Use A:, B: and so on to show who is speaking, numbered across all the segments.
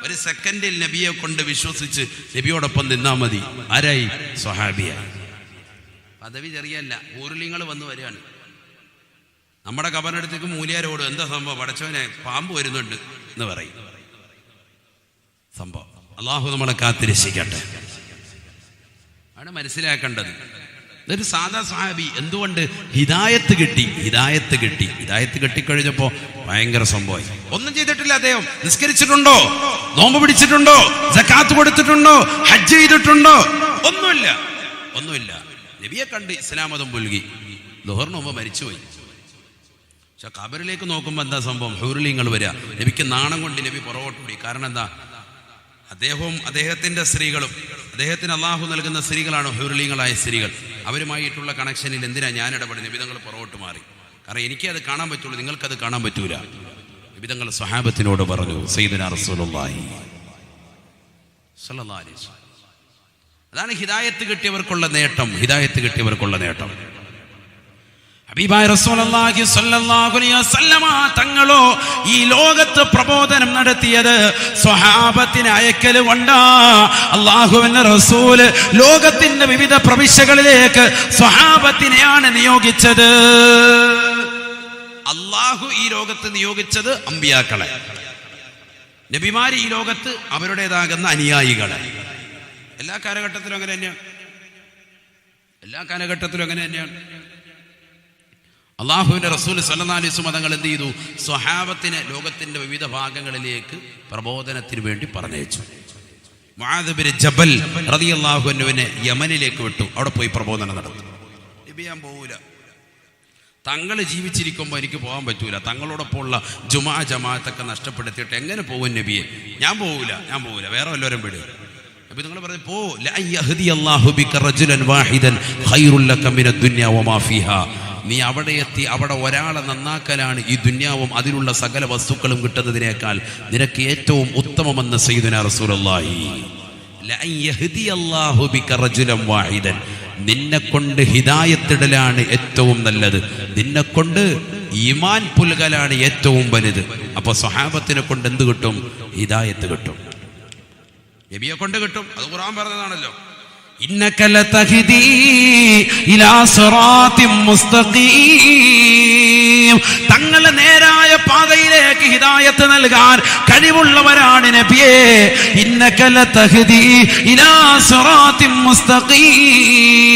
A: ഒരു സെക്കൻഡിൽ നബിയെ കൊണ്ട് വിശ്വസിച്ച് നബിയോടൊപ്പം നിന്നാ മതി. ആരായി? സ്വഹാബിയായി. പദവി ചെറിയല്ല, ഊരുലിങ്ങൾ വന്ന് വരികയാണ്. നമ്മുടെ കബറിനടുത്തേക്ക് മൂലിയാരോട് എന്താ സംഭവം, പടച്ചവനെ പാമ്പ് വരുന്നുണ്ട് എന്ന് പറയും. സംഭവം അള്ളാഹു നമ്മളെ കാത്തിരക്ഷിക്കട്ടെ. ആണ് മനസ്സിലാക്കേണ്ടത്. ഇതൊരു സാധാ സ്വഹാബി. എന്തുകൊണ്ട്? ഹിദായത്ത് കിട്ടിക്കഴിഞ്ഞപ്പോ ഭയങ്കര സംഭവമായി. ഒന്നും ചെയ്തിട്ടില്ല അദ്ദേഹം. നിസ്കരിച്ചിട്ടുണ്ടോ? നോമ്പ് പിടിച്ചിട്ടുണ്ടോ? സക്കാത്ത് കൊടുത്തിട്ടുണ്ടോ? ഹജ്ജ് ചെയ്തിട്ടുണ്ടോ? ഒന്നുമില്ല. നബിയെ കണ്ട് ഇസ്ലാം മതം പുൽകി. ദുഹറിന് മുമ്പ് മരിച്ചുപോയി. പക്ഷെ ഖബറിലേക്ക് നോക്കുമ്പോൾ എന്താ സംഭവം? ഹൂറിലിങ്ങൾ വരിക. നബിക്ക് നാണം കൊണ്ട് നബി പുറകോട്ടുകൂടി. കാരണം എന്താ? അദ്ദേഹവും അദ്ദേഹത്തിന്റെ സ്ത്രീകളും, അദ്ദേഹത്തിന് അള്ളാഹു നൽകുന്ന സ്ത്രീകളാണ് ഹൂറിലിങ്ങളായ സ്ത്രീകൾ. അവരുമായിട്ടുള്ള കണക്ഷനിൽ എന്തിനാ ഞാൻ ഇടപെടുന്നത്? നബി തങ്ങൾ പുറകോട്ട് മാറി. കാരണം എനിക്കത് കാണാൻ പറ്റുള്ളൂ, നിങ്ങൾക്കത് കാണാൻ പറ്റൂല. നബി തങ്ങൾ സ്വഹാബത്തിനോട് പറഞ്ഞു, സയ്യിദുനാ റസൂലുള്ളാഹി സ്വല്ലല്ലാഹു അലൈഹി വസല്ലം. അതാണ് ഹിദായത്ത് കിട്ടിയവർക്കുള്ള നേട്ടം. ഹബീബായ റസൂലുള്ളാഹി സ്വല്ലല്ലാഹു അലൈഹി വസല്ലമ തങ്ങളോ ഈ ലോകത്ത് പ്രബോധനം നടത്തിയത് സ്വഹാബത്തിനെ അയക്കൽ കൊണ്ടാ. അല്ലാഹുവിന്റെ റസൂല് ലോകത്തിന്റെ വിവിധ പ്രവിശ്യകളിലേക്ക് സ്വഹാബത്തിനെയാണ് നിയോഗിച്ചത്. അല്ലാഹു ഈ ലോകത്ത് നിയോഗിച്ചത് അമ്പിയാക്കളെ, നബിമാര് ഈ ലോകത്ത് അവരുടേതാകുന്ന അനുയായികളെ. എല്ലാ കാലഘട്ടത്തിലും അങ്ങനെ തന്നെയാണ്. അള്ളാഹുവിന്റെ റസൂൽ സല്ലല്ലാഹു അലൈഹി വസല്ലം തങ്ങൾ എന്ത് ചെയ്തു? സ്വഹാബത്തിനെ ലോകത്തിന്റെ വിവിധ ഭാഗങ്ങളിലേക്ക് പ്രബോധനത്തിന് വേണ്ടി പറഞ്ഞയച്ചു. മുആദ് ബിൻ ജബൽ റളിയല്ലാഹു അൻഹുവിനെ യമനിലേക്ക് വിട്ടു. അവിടെ പോയി പ്രബോധനം നടത്തി. നബി ഞാൻ പോകൂല, തങ്ങൾ ജീവിച്ചിരിക്കുമ്പോൾ എനിക്ക് പോകാൻ പറ്റൂല, തങ്ങളോടൊപ്പമുള്ള ജുമാ ജമാഅത്തൊക്കെ നഷ്ടപ്പെടുത്തിയിട്ട് എങ്ങനെ പോകും നബിയെ? ഞാൻ പോകൂല, വേറെ വല്ലവരും വിടുക. നബി നിങ്ങൾ പറഞ്ഞു, പോ. ലാ യഹ്ദിയല്ലാഹു ബിക റജുലൻ വാഹിദൻ ഖൈറുൽ ലക മിനദ് ദുനിയ വമാ ഫീഹാ. നീ അവിടെ എത്തി അവിടെ ഒരാളെ നന്നാക്കലാണ് ഈ ദുനിയാവും അതിലുള്ള സകല വസ്തുക്കളും കിട്ടുന്നതിനേക്കാൾ നിനക്ക് ഏറ്റവും ഉത്തമമെന്ന് സയ്യിദുനാ റസൂലുള്ളാഹി. ലാ യഹ്ദിയല്ലാഹു ബിക റജുലൻ വാഹിദൻ. നിന്നെ കൊണ്ട് ഹിദായത്തിടലാണ് ഏറ്റവും നല്ലത്, നിന്നെ കൊണ്ട് ഈമാൻ പുൽകലാണ് ഏറ്റവും വലുത്. അപ്പൊ സ്വഹാബത്തിനെ കൊണ്ട് എന്ത് കിട്ടും? ഹിദായത്ത് കിട്ടും, നബിയെ കൊണ്ട് കിട്ടും. അത് ഖുർആൻ പറഞ്ഞതാണല്ലോ. ഇന്നക ലതഹ്ദീ ഇലാ സിറാത്തിൻ മുസ്തഖീം. തങ്ങളെ നേരായ പാതയിലേക്ക് ഹിദായത്ത് നൽകാൻ കഴിവുള്ളവരാണ് നബിയേ. ഇന്നക ലതഹ്ദീ ഇലാ സിറാത്തിൻ മുസ്തഖീം.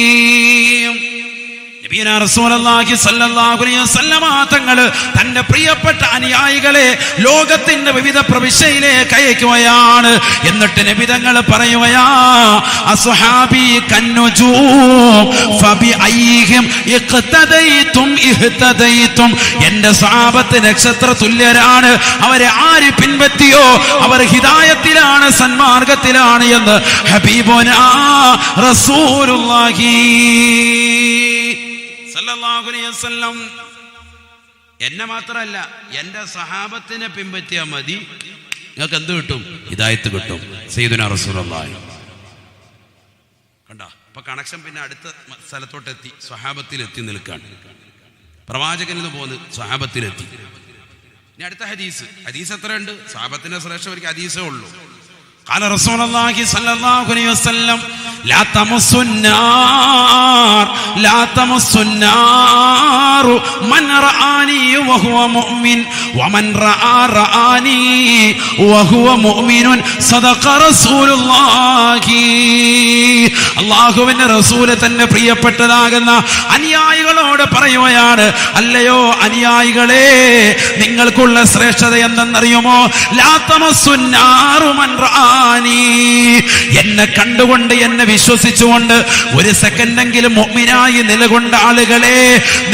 A: നബിയനാ റസൂലുള്ളാഹി സ്വല്ലല്ലാഹു അലൈഹി വസല്ലം തങ്ങൾ തന്റെ പ്രിയപ്പെട്ട അനുയായികളെ ലോകത്തിന്റെ വിവിധ പ്രവിശ്യയിലേക്ക് അയക്കുകയാണ്. എന്നിട്ട് നബി തങ്ങൾ പറയുകയാ, അസ്ഹാബി കന്നുജൂം ഫബി അയ്യിഹിം ഇഖ്തദൈതും ഇഹ്തദൈതും. എന്റെ സ്വഹാബത്ത് നക്ഷത്ര തുല്യരാണ്, അവരെ ആര് പിൻപറ്റിയോ അവർ ഹിദായത്തിലാണ്, സന്മാർഗത്തിലാണ് എന്ന് ഹബീബുനാ റസൂലുള്ളാഹി സല്ലല്ലാഹു അലൈഹി വസല്ലം. എന്നെ മാത്രമല്ല, എന്റെ സഹാബത്തിനെ പിൻപറ്റിയാൽ മതി, നിങ്ങൾക്ക് എന്ത് കിട്ടും? ഹിദായത്ത് കിട്ടും. സയ്യിദുനാ റസൂലുള്ളാഹി. കണ്ടോ? അപ്പൊ കണക്ഷൻ പിന്നെ അടുത്ത സ്ഥലത്തോട്ടെത്തി, സ്വഹാബത്തിലെത്തി നിൽക്കാണ്. പ്രവാചകനിൽ നിന്ന് പോന്ന് സ്വഹാബത്തിലെത്തി. ഇനി അടുത്ത ഹദീസ് എത്രയുണ്ട്? സ്വഹാബത്തിന്റെ ശ്രേഷ്ഠ ഒരു ഹദീസേ ഉള്ളൂ. قال رسول الله صلى الله عليه وسلم لا تمس النار من رآني وهو مؤمن ومن رآني وهو مؤمن صدق رسول الله. അല്ലാഹുവിന്റെ റസൂൽ തന്നെ പ്രിയപ്പെട്ടതാകുന്ന അനുയായികളോട് പറയുകയാണ്, അല്ലയോ അനുയായികളെ, നിങ്ങൾക്കുള്ള ശ്രേഷ്ഠത എന്തെന്നറിയുമോ? ലാ തമസ്സുന്നാറു മൻ റആനി. എന്നെ കണ്ടുകൊണ്ട് എന്നെ വിശ്വസിച്ചുകൊണ്ട് ഒരു സെക്കൻഡെങ്കിലും മുഅ്മിനായി നിലകൊണ്ട ആളുകളെ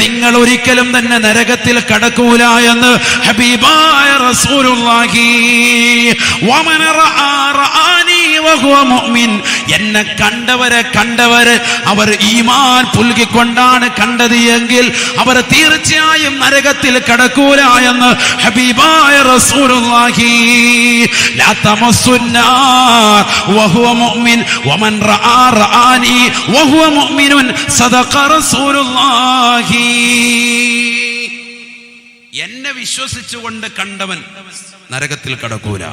A: നിങ്ങൾ ഒരിക്കലും തന്നെ നരകത്തിൽ കടക്കൂല എന്ന് ഹബീബായ റസൂലുള്ളാഹി. വമൻ റആനി വഹുവ മുഅ്മിൻ. എന്നെ കണ്ടവരെ അവർ ഈമാൻ പുൽകിക്കൊണ്ടാണ് കണ്ടത് എങ്കിൽ അവർ തീർച്ചയായും നരകത്തിൽ കടക്കൂല എന്ന് ഹബീബായ റസൂലുള്ളാഹി. ലാ തമസ്സുന്നാർ വഹുവ മുഅ്മിൻ വമൻ റആനി വഹുവ മുഅ്മിനുൻ സദഖ റസൂലുള്ളാഹി. എന്നെ വിശ്വസിച്ചുകൊണ്ട് കണ്ടവൻ നരകത്തിൽ കടക്കൂല.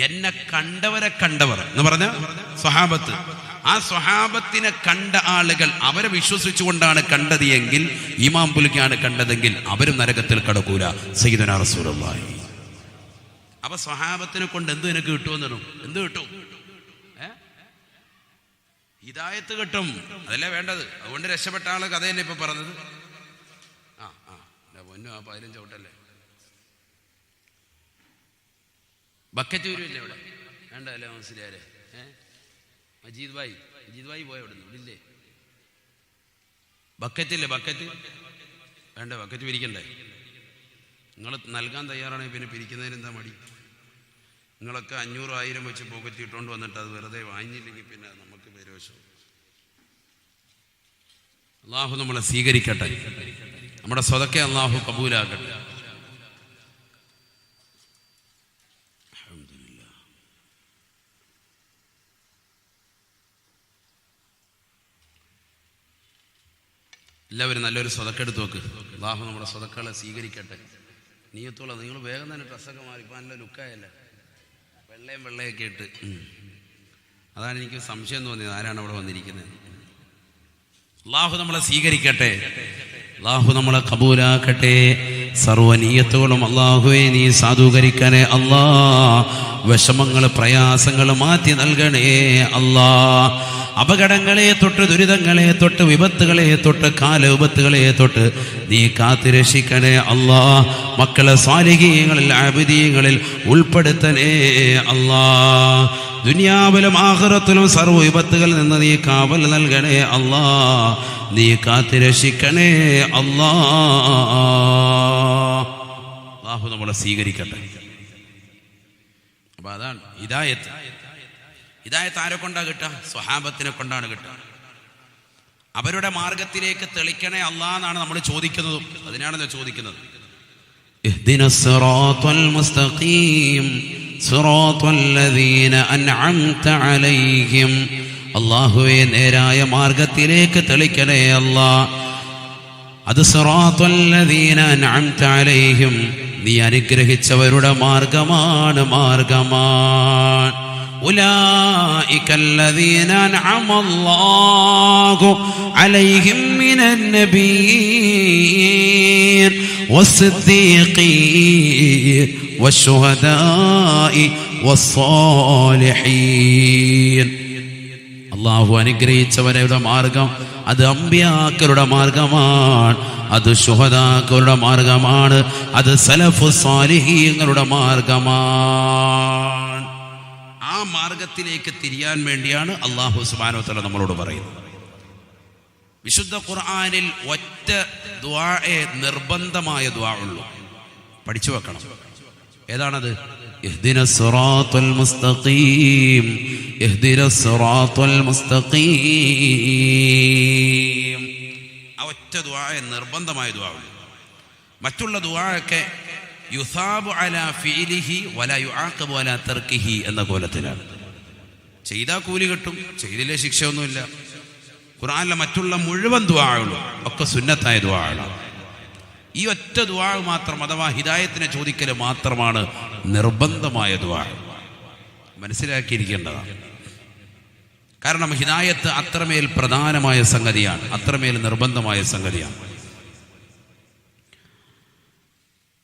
A: എന്നെ കണ്ടവരെ കണ്ടവർ എന്ന് പറഞ്ഞ സ്വഹാബത്ത്, ആ സ്വഹാബത്തിനെ കണ്ട ആളുകൾ അവരെ വിശ്വസിച്ചുകൊണ്ടാണ് കണ്ടത് എങ്കിൽ, ഇമാം പുലിക്കാണ് കണ്ടതെങ്കിൽ അവരും നരകത്തിൽ കടക്കൂല. സയ്യിദുനാ റസൂലുള്ളാഹി. അപ്പൊ സ്വഹാബത്തിനെ കൊണ്ട് എന്ത് നിനക്ക് കിട്ടുമെന്നു? എന്ത് കിട്ടും? ഹിദായത്ത് കിട്ടും, അതല്ലേ വേണ്ടത്. അതുകൊണ്ട് രക്ഷപ്പെട്ട ആളെ കഥയല്ലേ ഇപ്പൊ പറഞ്ഞത്. പൊന്നു, ആ 15 ഔട്ടല്ലേ. ബക്കറ്റ് വരുമില്ലേ ഇവിടെ? വേണ്ടല്ലേ മനസ്സിലാരെ? മജീദ് ഭായി പോയ അവിടെ നിന്ന് ഇല്ലേ? ബക്കറ്റില്ലേ? ബക്കറ്റ് വേണ്ട, ബക്കറ്റ് പിരിക്കണ്ടേ? നിങ്ങൾ നൽകാൻ തയ്യാറാണെങ്കിൽ പിന്നെ പിരിക്കുന്നതിന് എന്താ മടി? നിങ്ങളൊക്കെ 500,000 വെച്ച് പോക്കറ്റ് ഇട്ടുകൊണ്ട് വന്നിട്ട് അത് വെറുതെ വാങ്ങിയില്ലെങ്കിൽ പിന്നെ നമുക്ക് പേരോശം. അള്ളാഹു നമ്മളെ സ്വീകരിക്കട്ടെ, നമ്മുടെ സ്വതക്കെ അള്ളാഹു കബൂലാക്കട്ടെ. എല്ലാവരും നല്ലൊരു സ്വതക്കെടുത്ത് നോക്ക്. അള്ളാഹു നമ്മുടെ സ്വതക്കളെ സ്വീകരിക്കട്ടെ. നീയത്തോളം നിങ്ങൾ വേഗം തന്നെ ഡ്രസ്സൊക്കെ മാറി, ഇപ്പം നല്ല ലുക്കായല്ലേ, വെള്ളയൊക്കെ ഇട്ട്. അതാണ് എനിക്ക് സംശയം തോന്നിയത്, ആരാണ് അവിടെ വന്നിരിക്കുന്നത്. അള്ളാഹു നമ്മളെ സ്വീകരിക്കട്ടെ, അള്ളാഹു നമ്മളെ കബൂലാക്കട്ടെ. സർവനീയത്തോളം അള്ളാഹുവെ നീ സാധൂകരിക്കണേ അല്ലാ. വിഷമങ്ങൾ പ്രയാസങ്ങൾ മാറ്റി നൽകണേ അല്ലാ. അപകടങ്ങളെ തൊട്ട്, ദുരിതങ്ങളെ തൊട്ട്, വിപത്തുകളെ തൊട്ട്, കാലവിപത്തുകളെ തൊട്ട് നീ കാത്തുരക്ഷിക്കണേ അല്ലാ. മക്കളെ സ്വാലിഹീങ്ങളിൽ ആബിദീങ്ങളിൽ ഉൾപ്പെടുത്തണേ അല്ലാ. ദുനിയാവിലും ആഖിറത്തിലും സർവ്വ വിപത്തുകളിൽ നിന്ന് നീ കാവൽ നൽകണേ അല്ലാ. നീ കാത്തുരക്ഷിക്കണേ അല്ലാ. അല്ലാഹു നമ്മളെ സ്വീകരിക്കട്ടെ. അപ്പൊ അതാണ് ഹിദായത്ത്. ഹിദായത്ത് ആരെ കൊണ്ടാണ് കിട്ടുക? സ്വഹാബത്തിനെ കൊണ്ടാണ് കിട്ടുക. അവരുടെ മാർഗത്തിലേക്ക് തെളിക്കണേ അല്ലാ എന്നാണ് നമ്മൾ ചോദിക്കുന്നതും. അതിനാണല്ലോ ചോദിക്കുന്നത്. ഇഹ്ദിനസ് സിറാത്തൽ മുസ്തഖീം സിറാത്തൽ ലദീന അൻഅംത അലൈഹിം. അല്ലാഹുവേ നേരായ മാർഗത്തിലേക്ക് തെളിക്കണേ അല്ലാ. അത് സിറാത്തൽ ലദീന അൻഅംത അലൈഹിം, നീ അനുഗ്രഹിച്ചവരുടെ മാർഗമാണ്. أولئك الذين أنعم الله عليهم من النبيين والصديقين والشهداء والصالحين. അള്ളാഹു അനുഗ്രഹിച്ചവരുടെ മാർഗം അത് അമ്പിയാക്കളുടെ മാർഗമാണ്, അത് ശുഹദാക്കളുടെ മാർഗമാണ്, അത് സലഫു സാലിഹീങ്ങളുടെ മാർഗമാണ്. ആ മാർഗത്തിലേക്ക് തിരിയാൻ വേണ്ടിയാണ് അല്ലാഹു സുബ്ഹാനഹു വ തആല നമ്മളോട് പറയുന്നത്. വിശുദ്ധ ഖുർആനിൽ ഒറ്റ ദുആയെ നിർബന്ധമായ ദുആ ഉള്ളൂ, പഠിച്ചു വെക്കണം. ഏതാണത്? ഇഹ്ദിനസ് സിറാത്തൽ മുസ്തഖീം, ഇഹ്ദിനസ് സിറാത്തൽ മുസ്തഖീം. ആ ഒറ്റ ദുആയെ നിർബന്ധമായ ദുആ ഉള്ളൂ. മറ്റുള്ള ദുആയൊക്കെ യുസാബു അലാ ഫീലിഹി വലാ യുആഖബു അലാ തർക്കിഹി എന്ന കോലത്തിലാണ്. ചെയ്താൽ കൂലി കിട്ടും, ചെയ്തില്ലേ ശിക്ഷയൊന്നുമില്ല. ഖുർആനിലെ മറ്റുള്ള മുഴുവൻ ദുആകളും ഒക്കെ സുന്നത്തായ ദുആകളാണ്. ഈ ഒറ്റ ദുആ മാത്രം, അഥവാ ഹിദായത്തിനെ ചോദിക്കൽ മാത്രമാണ് നിർബന്ധമായ ദുആ. മനസ്സിലാക്കിയിരിക്കേണ്ടതാണ്. കാരണം ഹിദായത്ത് അത്രമേൽ പ്രധാനമായ സംഗതിയാണ്, അത്രമേൽ നിർബന്ധമായ സംഗതിയാണ്.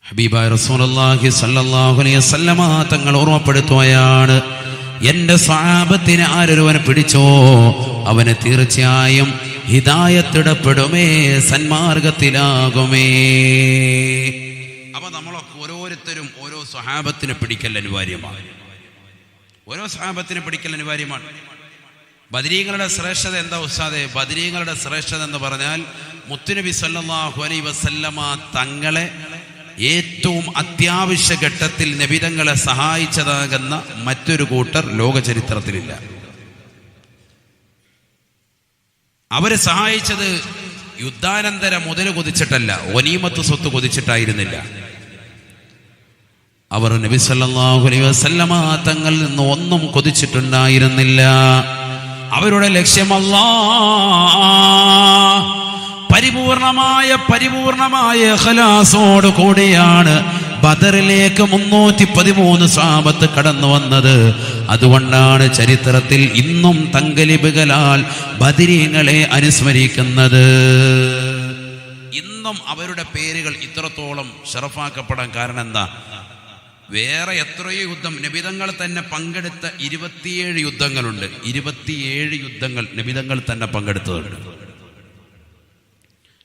A: ഹബീബായ റസൂലുള്ളാഹി സ്വല്ലല്ലാഹു അലൈഹി വസല്ലമ തങ്ങൾ ഓർമ്മപ്പെടുത്തുകയാണ്, എന്റെ സ്വഹാബത്തിനെ ആരൊരുവൻ പിടിച്ചോ അവന് തീർച്ചയായും ഹിദായത്തിടപ്പെടുമേ, സന്മാർഗത്തിലാകുമേ. അപ്പൊ നമ്മളൊക്കെ ഓരോരുത്തരും ഓരോ സ്വഹാബത്തിനെ പിടിക്കൽ അനിവാര്യമാണ്. ഓരോ സ്വഹാബത്തിനെ പിടിക്കൽ അനിവാര്യമാണ്. ബദരീങ്ങളുടെ ശ്രേഷ്ഠത എന്താ ഉസ്താദേ? ബദരീങ്ങളുടെ ശ്രേഷ്ഠത എന്ന് പറഞ്ഞാൽ മുത്തുനബി സല്ലല്ലാഹു അലൈഹി വസല്ലമ തങ്ങളെ ഏറ്റവും അത്യാവശ്യ ഘട്ടത്തിൽ നബിതങ്ങളെ സഹായിച്ചതാകുന്ന മറ്റൊരു കൂട്ടർ ലോക ചരിത്രത്തിലില്ല. അവരെ സഹായിച്ചത് യുദ്ധാനന്തര മുതൽ കൊതിച്ചിട്ടല്ല, ഗനീമത്ത് സ്വത്ത് കൊതിച്ചിട്ടായിരുന്നില്ല. അവർ നബി സല്ലല്ലാഹു അലൈഹി വസല്ലമ തങ്ങളിൽ നിന്ന് ഒന്നും കൊതിച്ചിട്ടുണ്ടായിരുന്നില്ല. അവരുടെ ലക്ഷ്യം പരിപൂർണമായ ഇഖ്ലാസോട് കൂടിയാണ് ബദറിലേക്ക് 313 സ്വഹാബത്ത് കടന്നു വന്നത്. അതുകൊണ്ടാണ് ചരിത്രത്തിൽ ഇന്നും തങ്കലിബുകളാൽ ബദരീങ്ങളെ അനുസ്മരിക്കുന്നത്. ഇന്നും അവരുടെ പേരുകൾ ഇത്രത്തോളം ഷറഫാക്കപ്പെടാൻ കാരണം എന്താ? വേറെ എത്രയോ യുദ്ധം നബിതങ്ങൾ തന്നെ പങ്കെടുത്ത 27 യുദ്ധങ്ങളുണ്ട്. 27 യുദ്ധങ്ങൾ നബിതങ്ങൾ തന്നെ പങ്കെടുത്തതുണ്ട്.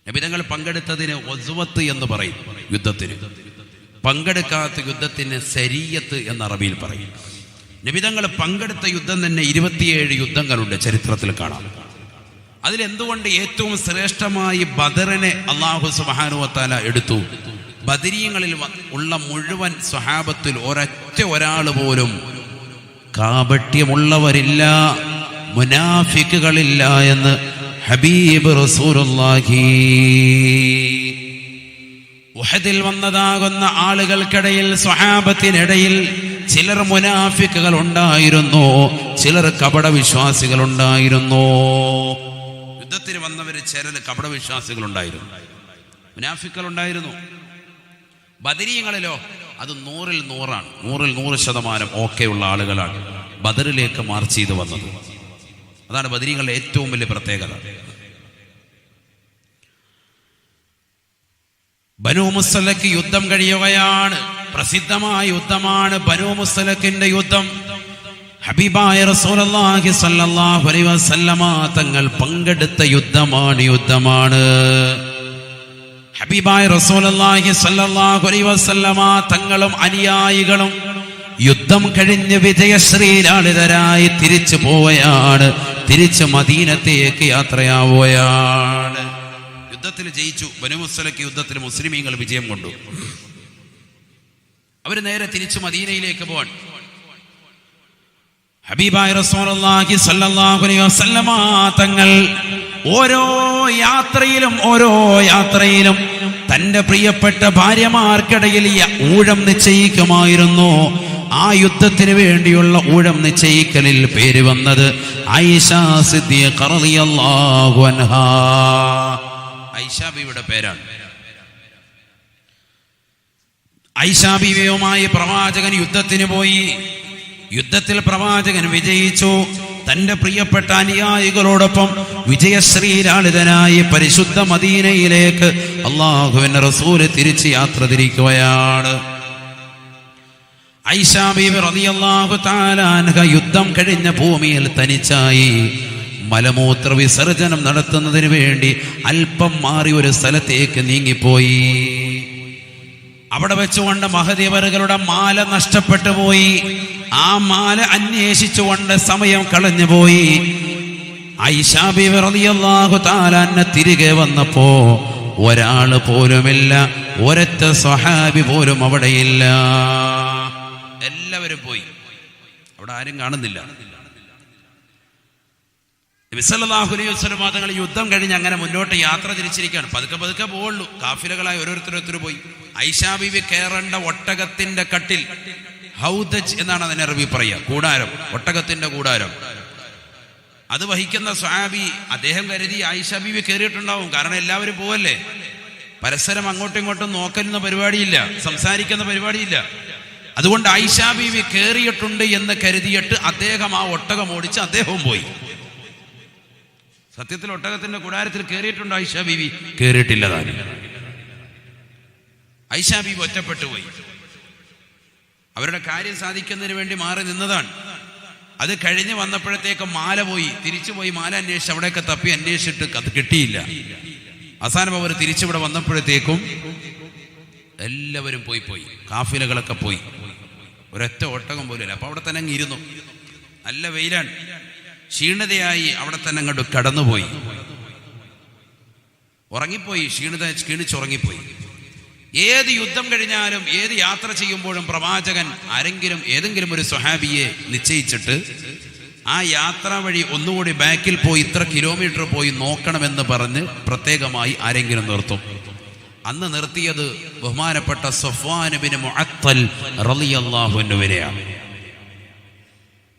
A: നബിതങ്ങൾ പങ്കെടുത്തതിന് ഒസ്വത്ത് എന്ന് പറയും യുദ്ധത്തിന്. പങ്കെടുക്കാത്ത യുദ്ധത്തിന് സരിയത്ത് എന്ന് അറബിയിൽ പറയും. നബിതങ്ങൾ പങ്കെടുത്ത യുദ്ധം തന്നെ 27 യുദ്ധങ്ങളുണ്ട്, ചരിത്രത്തിൽ കാണാം. അതിലെന്തുകൊണ്ട് ഏറ്റവും ശ്രേഷ്ഠമായി ബദറിനെ അല്ലാഹു സുബ്ഹാനഹു വ തആല എടുത്തു? ബദരീങ്ങളിൽ ഉള്ള മുഴുവൻ സ്വഹാബത്തിൽ ഒരൊറ്റ ഒരാൾ പോലും കാപട്യമുള്ളവരില്ല, മുനാഫിക്കുകളില്ല എന്ന് ഹബീബ് റസൂലുള്ളാഹി. ഉഹദിൽ വന്നതാകുന്ന ആളുകൾക്കിടയിൽ, സ്വഹാബത്തിനിടയിൽ ചിലർ മുനാഫിക്കുകൾ ഉണ്ടായിരുന്നു, ചിലർ കപട വിശ്വാസികൾ ഉണ്ടായിരുന്നു. യുദ്ധത്തിന് വന്നവർ ചിലർ കപട വിശ്വാസികൾ ഉണ്ടായിരുന്നു, മുനാഫിക്കുകൾ ഉണ്ടായിരുന്നു. ബദരീങ്ങളിലോ അത് 100-ൽ 100ആണ്, 100-ൽ 100% ഓക്കെയുള്ള ആളുകളാണ് ബദറിലേക്ക് മാർച്ച് ചെയ്ത് വന്നത്. അതാണ് ബദരീങ്ങളുടെ ഏറ്റവും വലിയ പ്രത്യേകത. ബനൂ മുസ്തലഖ് യുദ്ധം കഴിയുകയാണ്. പ്രസിദ്ധമായ യുദ്ധമാണ് ബനൂ മുസ്തലഖിന്റെ യുദ്ധം. ഹബീബായ റസൂലുള്ളാഹി സ്വല്ലല്ലാഹു അലൈഹി വസല്ലമ തങ്ങൾ പങ്കെടുത്ത യുദ്ധമാണ്. ഹബീബായ റസൂലുള്ളാഹി സ്വല്ലല്ലാഹു അലൈഹി വസല്ലമ തങ്ങളും അനുയായികളും യുദ്ധം കഴിഞ്ഞ് വിജയശ്രീലാളിതരായി തിരിച്ചു പോവുകയാണ്. തിരിച്ച് മദീനത്തേക്ക് യാത്രയാവുകയാണ്. യുദ്ധത്തിൽ ജയിച്ചു. ബനൂ മുസ്തലഖ് യുദ്ധത്തിൽ മുസ്ലിമീങ്ങൾ വിജയം കൊണ്ടു. അവർ നേരെ തിരിച്ചു മദീനയിലേക്ക് പോവാൻ. ഹബീബായ റസൂലുള്ളാഹി സ്വല്ലല്ലാഹു അലൈഹി വസല്ലമ തങ്ങൾ ഓരോ യാത്രയിലും തന്റെ പ്രിയപ്പെട്ട ഭാര്യമാർക്കിടയിൽ ഊഴം നിശ്ചയിക്കുമായിരുന്നു. ആ യുദ്ധത്തിന് വേണ്ടിയുള്ള ഊഴം നിശ്ചയിക്കലിൽ പേര് വന്നത് ആയിഷ സിദ്ദീഖ റളിയല്ലാഹു അൻഹാ. ആയിഷ ബീവിയുടെ പേരാണ്. ആയിഷ ബീവിയുമായി പ്രവാചകൻ യുദ്ധത്തിന് പോയി. യുദ്ധത്തിൽ പ്രവാചകൻ വിജയിച്ചു. തന്റെ പ്രിയപ്പെട്ട അനുയായികളോടൊപ്പം വിജയശ്രീലാളിതനായി പരിശുദ്ധ മദീനയിലേക്ക് അല്ലാഹുവിന്റെ റസൂല് തിരിച്ച് യാത്ര തിരിക്കുകയാണ്. ആയിഷ ബീവി റളിയല്ലാഹു തആല അൻഹ യുദ്ധം കഴിഞ്ഞ ഭൂമിയിൽ തനിച്ചായി. മലമൂത്ര വിസർജനം നടത്തുന്നതിന് വേണ്ടി അല്പം മാറി ഒരു സ്ഥലത്തേക്ക് നീങ്ങിപ്പോയി. അവിടെ വെച്ചുകൊണ്ട് മഹദിവറുകളുടെ മാല നഷ്ടപ്പെട്ടു പോയി. ആ മാല അന്വേഷിച്ചുകൊണ്ട് സമയം കളഞ്ഞുപോയി. ആയിഷ ബീവി റളിയല്ലാഹു തആല അൻഹ തിരികെ വന്നപ്പോ ഒരാള് പോലുമില്ല, ഒരൊറ്റ സ്വഹാബി പോലും അവിടെയില്ല. എല്ലാവരും പോയി, അവിടെ ആരും കാണുന്നില്ല. നബി സല്ലല്ലാഹു അലൈഹി വസല്ലം തങ്ങൾ യുദ്ധം കഴിഞ്ഞ് അങ്ങനെ മുന്നോട്ട് യാത്ര തിരിച്ചിരിക്കുകയാണ്. പതുക്കെ പോവുള്ളൂ. കാഫിലകളായി ഓരോരുത്തർ പോയി. ആയിഷ ബീവി കയറേണ്ട ഒട്ടകത്തിന്റെ കട്ടിൽ, ഹൗദജ് എന്നാണ് അതിനെ അറബി പറയുക, കൂടാരം, ഒട്ടകത്തിന്റെ കൂടാരം. അത് വഹിക്കുന്ന സ്വഹാബി അദ്ദേഹം കരുതി ആയിഷ ബീവി കയറിയിട്ടുണ്ടാവും. കാരണം എല്ലാവരും പോവല്ലേ, പരസ്പരം അങ്ങോട്ടും ഇങ്ങോട്ടും നോക്കുന്ന പരിപാടിയില്ല, സംസാരിക്കുന്ന പരിപാടിയില്ല. അതുകൊണ്ട് ആയിഷ ബീവി കയറിയിട്ടുണ്ട് എന്ന് കരുതിയിട്ട് അദ്ദേഹം ആ ഒട്ടകം ഓടിച്ച് അദ്ദേഹവും പോയി. സത്യത്തിൽ ഒട്ടകത്തിന്റെ കൂടാരത്തിൽ കയറിയിട്ടുണ്ട് ആയിഷ ബീവി? കയറിയിട്ടില്ല. താനും ആയിഷ ബീവി ഒറ്റപ്പെട്ടു പോയി. അവരുടെ കാര്യം സാധിക്കുന്നതിന് വേണ്ടി മാറി നിന്നതാണ്. അത് കഴിഞ്ഞ് വന്നപ്പോഴത്തേക്ക് മാല പോയി. തിരിച്ചുപോയി മാല അന്വേഷിച്ച് അവിടെയൊക്കെ തപ്പി അന്വേഷിച്ചിട്ട് അത് കിട്ടിയില്ല. അവസാനം അവർ തിരിച്ചിവിടെ വന്നപ്പോഴത്തേക്കും എല്ലാവരും പോയി. കാഫിലകളൊക്കെ പോയി. ഒരൊറ്റ ഒട്ടകം പോലില്ല. അപ്പൊ അവിടെ തന്നെ അങ്ങ് ഇരുന്നു. നല്ല വെയിലാണ്. ക്ഷീണിതയായി അവിടെ തന്നെ അങ്ങോട്ട് കടന്നുപോയി. ഉറങ്ങിപ്പോയി. ക്ഷീണിച്ചുറങ്ങിപ്പോയി. ഏത് യുദ്ധം കഴിഞ്ഞാലും ഏത് യാത്ര ചെയ്യുമ്പോഴും പ്രവാചകൻ ഏതെങ്കിലും ഒരു സ്വഹാബിയെ നിശ്ചയിച്ചിട്ട് ആ യാത്രാ വഴി ഒന്നുകൂടി ബാക്കിൽ പോയി ഇത്ര കിലോമീറ്റർ പോയി നോക്കണമെന്ന് പറഞ്ഞ് പ്രത്യേകമായി ആരെങ്കിലും നിർത്തും. അന്ന് നിർത്തിയത് ബഹുമാനപ്പെട്ട സഫ്വാൻ ബിൻ മുഅത്തൽ റളിയല്ലാഹു അൻഹുവിനെയാണ്.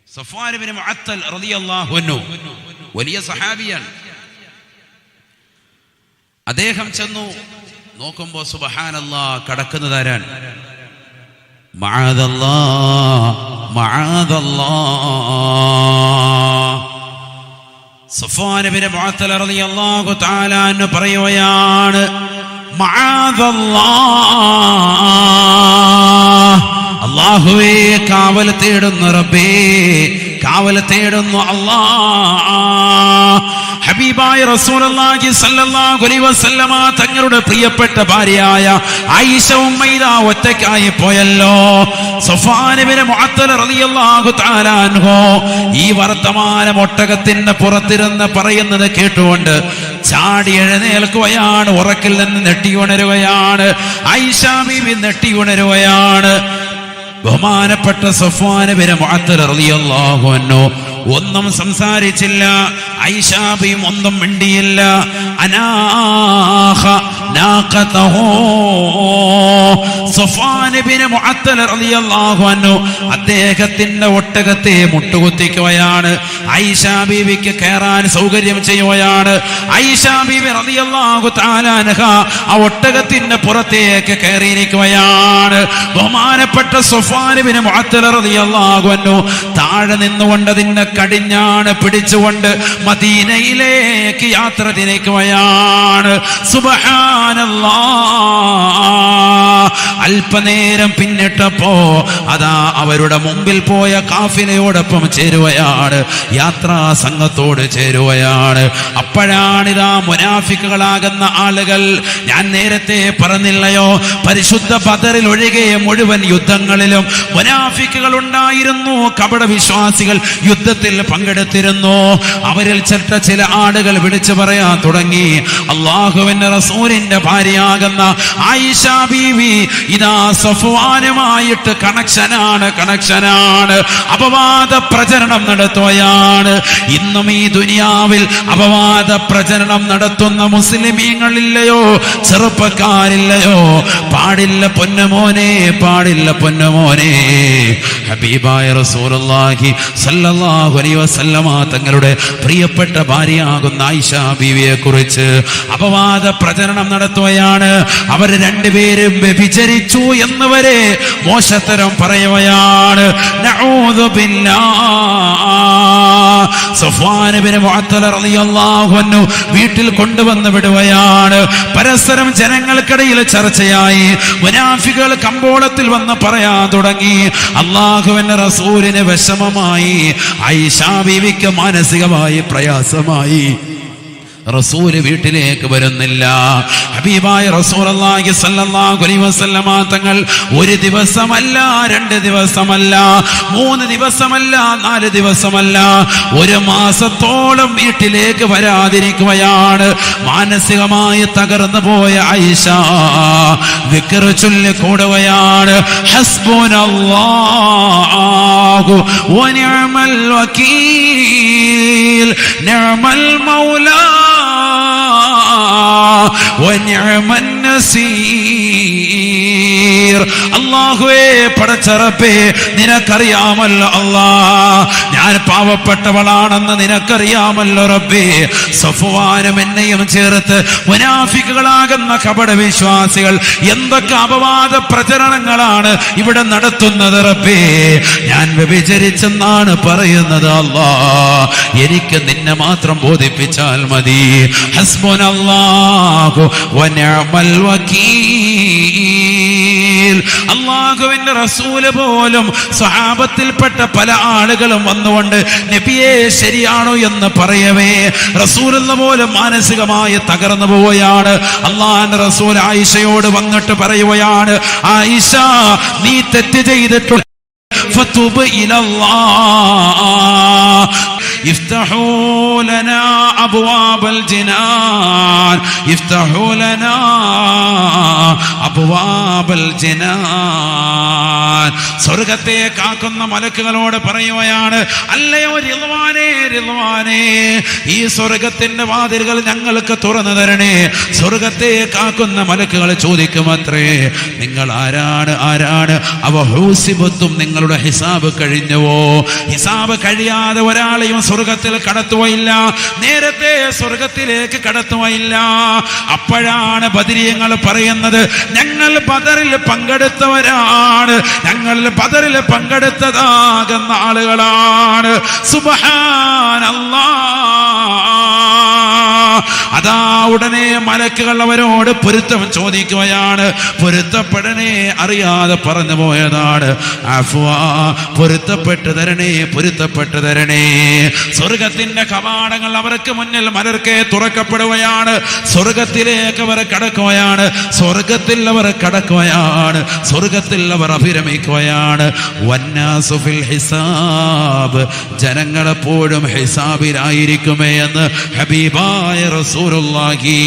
A: സഫ്വാൻ ബിൻ മുഅത്തൽ റളിയല്ലാഹു അൻഹു വലിയ സഹാബിയാണ്. അദ്ദേഹം ചെന്നു നോക്കുമ്പോ സുബ്ഹാനല്ലാഹ്, കടക്കുന്നതാരാൻ? മഅദല്ലാഹ് മഅദല്ലാഹ്. സഫ്വാൻ ഇബ്നു മുഅത്തൽ റളിയല്ലാഹു തആല അൻഹു പറയുകയാണ്, മഅദല്ലാഹ്, അല്ലാഹുവേ കാവൽ തേടുന്നു റബ്ബേ, കാവൽ തേടുന്നു അല്ലാഹ്. ഹബീബായ റസൂലുള്ളാഹി സ്വല്ലല്ലാഹു അലൈഹി വസല്ലമ തങ്ങളുടെ പ്രിയപ്പെട്ട ഭാര്യയായ ആയിഷ ഉമ്മൈദ ഒറ്റയ്ക്കായി പോയല്ലോ. സഫ്വാൻ ഇബ്നു മുഅത്തൽ റളിയല്ലാഹു തആല അൻഹു ഈ വർത്തമാനം ഒട്ടകത്തിന്റെ പുറത്തിരുന്ന് പറയുന്നത് കേട്ടുകൊണ്ട് ചാടി എഴുന്നേൽക്കുകയാണ്. ഉറക്കിൽ നിന്ന് നെട്ടിയുണരുകയാണ്. ആയിഷ ബീവി നെട്ടിയുണരുകയാണ്. ബഹുമാനപ്പെട്ട സഫ്വാൻ ഇബ്നു മുഅത്തൽ റളിയല്ലാഹു അൻഹു ഒന്നും സംസാരിച്ചില്ല. ആയിഷ ബീവി ഒന്നും മിണ്ടിയില്ല. അനാഖ നാഖതഹു, സഫ്വാൻ ഇബ്നു മുഅത്തൽ റളിയല്ലാഹു അൻഹു അദ്ദേഹത്തിന്റെ ഒട്ടകത്തെ മുട്ടുകുത്തിക്കുകയാണ്. ആയിഷ ബീവിക്ക് കയറാൻ സൗകര്യം ചെയ്യുകയാണ്. ആയിഷ ബീവി റളിയല്ലാഹു തആല അൻഹ ആ ഒട്ടകത്തിന്റെ പുറത്തേക്ക് കയറിയിരിക്കുകയാണ്. ബഹുമാനപ്പെട്ട സഫ്വാൻ ഇബ്നു മുഅത്തൽ റളിയല്ലാഹു അൻഹു താഴെ നിന്നുകൊണ്ട് അതിന്റെ കടിഞ്ഞാണ് പിടിച്ചുകൊണ്ട് മദീനയിലേക്ക് യാത്ര തിരിക്കുകയാണ്. സുബ്ഹാനല്ലാഹ്. അല്പനേരം പിന്നിട്ടപ്പോ അതാ അവരുടെ മുമ്പിൽ പോയ കാഫിലയോടൊപ്പം ചേരുകയാണ്, യാത്രാ സംഘത്തോട് ചേരുകയാണ്. അപ്പോഴാണിതാ മുനാഫിക്കുകളാകുന്ന ആളുകൾ, ഞാൻ നേരത്തെ പറഞ്ഞില്ലയോ, പരിശുദ്ധ ബദറിൽ ഒഴികെ മുഴുവൻ യുദ്ധങ്ങളിലും മുനാഫിക്കുകൾ ഉണ്ടായിരുന്നു. കപട വിശ്വാസികൾ യുദ്ധത്തിൽ പങ്കെടുത്തിരുന്നു. അവരിൽ ചില ആളുകൾ വിളിച്ചു പറയാൻ തുടങ്ങി, അല്ലാഹുവിന്റെ റസൂലിന്റെ ഭാര്യയാകുന്ന ആയിഷ ബീവി ഇതാ സഫ്വാനുമായിട്ട് കണക്ഷനാണ്, അപവാദ പ്രചരണം നടത്തുകയാണ്. ഇന്നും ഈ ദുനിയാവിൽ അപവാദ പ്രചരണം നടത്തുന്ന മുസ്ലിമീങ്ങളില്ലയോ, ചെറുപ്പക്കാരില്ലയോ? പാടില്ല പൊന്നുമോനെ, പാടില്ല പൊന്നുമോനെ. ഹബീബായ റസൂലുള്ളാഹി സ്വല്ലല്ലാഹു അലൈഹി വസല്ലമ തങ്ങളുടെ പ്രിയപ്പെട്ട ഭാര്യയാകുന്ന ആയിഷ ബീവിയെ കുറിച്ച് അപവാദ പ്രചരണം നടത്തുകയാണ്. അവർ രണ്ടുപേരും വ്യഭിചരിച്ചു എന്ന് വരെ മോശത്തരം പറയുകയാണ്. നഊദു ബില്ലാഹ്. സഫ്വാൻ ഇബ്നു മുഅത്തൽ റളിയല്ലാഹു അൻഹു വീട്ടിൽ കൊണ്ടുവന്ന് വിടുകയാണ്. പരസ്പരം ജനങ്ങൾക്കിടയിൽ ചർച്ചയായി. മുനാഫികൾ കമ്പോളത്തിൽ വന്ന് പറയാൻ തുടങ്ങി, അല്ലാഹുവിന്റെ റസൂലിന് വിഷമമായി, ആയിഷ ബീവിക്ക് മാനസികമായി പ്രയാസമായി, റസൂല് വീട്ടിലേക്ക് വരുന്നില്ല. ഹബീബായ റസൂലുള്ളാഹി സ്വല്ലല്ലാഹു അലൈഹി വസല്ലമ തങ്ങൾ ഒരു ദിവസമല്ല, 2 ദിവസമല്ല, 3 ദിവസമല്ല, 4 ദിവസമല്ല, 1 മാസത്തോളം വീട്ടിലേക്ക് വരാതിരിക്കുകയാണ്. മാനസികമായി തകർന്നു പോയ ആയിഷ ദിക്ർ ചൊല്ലി കൂടുകയാണ്. ഹസ്ബുനല്ലാഹു വനിഅമൽ വകീൽ, നിഅമൽ മൗലാ വനിഅമൻ നസീർ. അല്ലാഹുവേ, പടച്ചറപ്പേ, നിനക്കറിയാമല്ലോ അല്ലാഹ്, ഞാൻ പാവപ്പെട്ടവളാണെന്ന് നിനക്കറിയാമല്ലോ റബ്ബേ. സഫ്വാനും എന്നെയും ചേർത്ത് മുനാഫിക്കുകളാകുന്ന കപട വിശ്വാസികൾ എന്തൊക്കെ അപവാദ പ്രചരണങ്ങളാണ് ഇവിടെ നടത്തുന്നത് റബ്ബേ. ഞാൻ വ്യഭിചരിച്ചെന്നാണ് പറയുന്നത് അല്ലാഹ്, എനിക്ക് നിന്നെ മാത്രം ബോധിപ്പിച്ചാൽ മതി. ഹസ്ബുനല്ലാഹു വനിഅമൽ വകീൽ. അല്ലാഹുവിന്റെ റസൂല് പോലും സ്വഹാബത്തിൽപ്പെട്ട പല ആളുകളും വന്നുകൊണ്ട് നബിയെ ശരിയാണോ എന്ന് പറയവേ റസൂലുള്ള പോലും മാനസികമായി തകർന്നു പോവുകയാണ്. അല്ലാഹുവിന്റെ റസൂൽ ആയിഷയോട് വന്നിട്ട് പറയുകയാണ്, ആയിഷ, നീ തെറ്റ് ചെയ്തിട്ടുള്ള ഫതുബ് ഇലല്ലാഹ്, ഇഫ്തഹൂ ലനാ അബ്വാബൽ ജിനാൻ, ഇഫ്തഹൂ ലനാ അബ്വാബൽ ജിനാൻ. സ്വർഗ്ഗത്തെ കാക്കുന്ന മലക്കുകളോട് പറയുകയാണ്, അല്ലയോ റിദ്വാനേ, റിദ്വാനേ, ഈ സ്വർഗ്ഗത്തിന്റെ വാതിലുകൾ ഞങ്ങൾക്ക് തുറന്നു തരണേ. സ്വർഗ്ഗത്തെ കാക്കുന്ന മലക്കുകൾ ചോദിക്കുമത്രേ, നിങ്ങൾ ആരാണ്? അവ ഹൂസിബത്തും, നിങ്ങളുടെ ഹിസാബ് കഴിഞ്ഞുവോ? ഹിസാബ് കഴിയാതെ ഒരാളെയും
B: സ്വർഗത്തിൽ കടത്തുകയില്ല, നേരത്തെ സ്വർഗത്തിലേക്ക് കടത്തുകയില്ല. അപ്പോഴാണ് ബദരീങ്ങൾ പറയുന്നത്, ഞങ്ങൾ ബദറിൽ പങ്കെടുത്തവരാണ്, ഞങ്ങൾ ബദറിൽ പങ്കെടുത്തതാകുന്ന ആളുകളാണ്. സുബ്ഹാനല്ലാഹ്. അതാ ഉടനെ മലക്കുകൾ അവരോട് പൊരുത്തം ചോദിക്കുകയാണ്. പൊരുത്തപ്പെടണേ, അറിയാതെ പറഞ്ഞു പോയതാണ്. അഫ്വാ, പൊരുത്തപ്പെട്ടു തരണേ, പൊരുത്തപ്പെട്ടു തരണേ. സ്വർഗത്തിന്റെ കവാടങ്ങൾ അവർക്ക് മുന്നിൽ മലർക്കെ തുറക്കപ്പെടുകയാണ്. സ്വർഗത്തിലേക്ക് അവർ കടക്കുകയാണ്, സ്വർഗത്തിൽ അവർ കടക്കുകയാണ്, സ്വർഗത്തിൽ അവർ അഭിരമിക്കുകയാണ്. വന്നാസു ഫിൽ ഹിസാബ്, ജനങ്ങളെപ്പോഴും ഹിസാബിലായിരിക്കുമേ എന്ന് ഹബീബായ റസൂലുള്ളാഹി.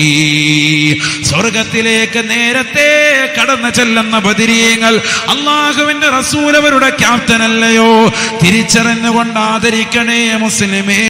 B: സ്വർഗത്തിലേക്ക് നേരത്തെ കടന്നു ചെല്ലുന്ന ബദരീങ്ങൾ, അള്ളാഹുവിന്റെ റസൂൽ അവരുടെ ക്യാപ്റ്റൻ അല്ലയോ? തിരിച്ചറിഞ്ഞുകൊണ്ട് ആദരിക്കണേ മുസ്ലിമേ.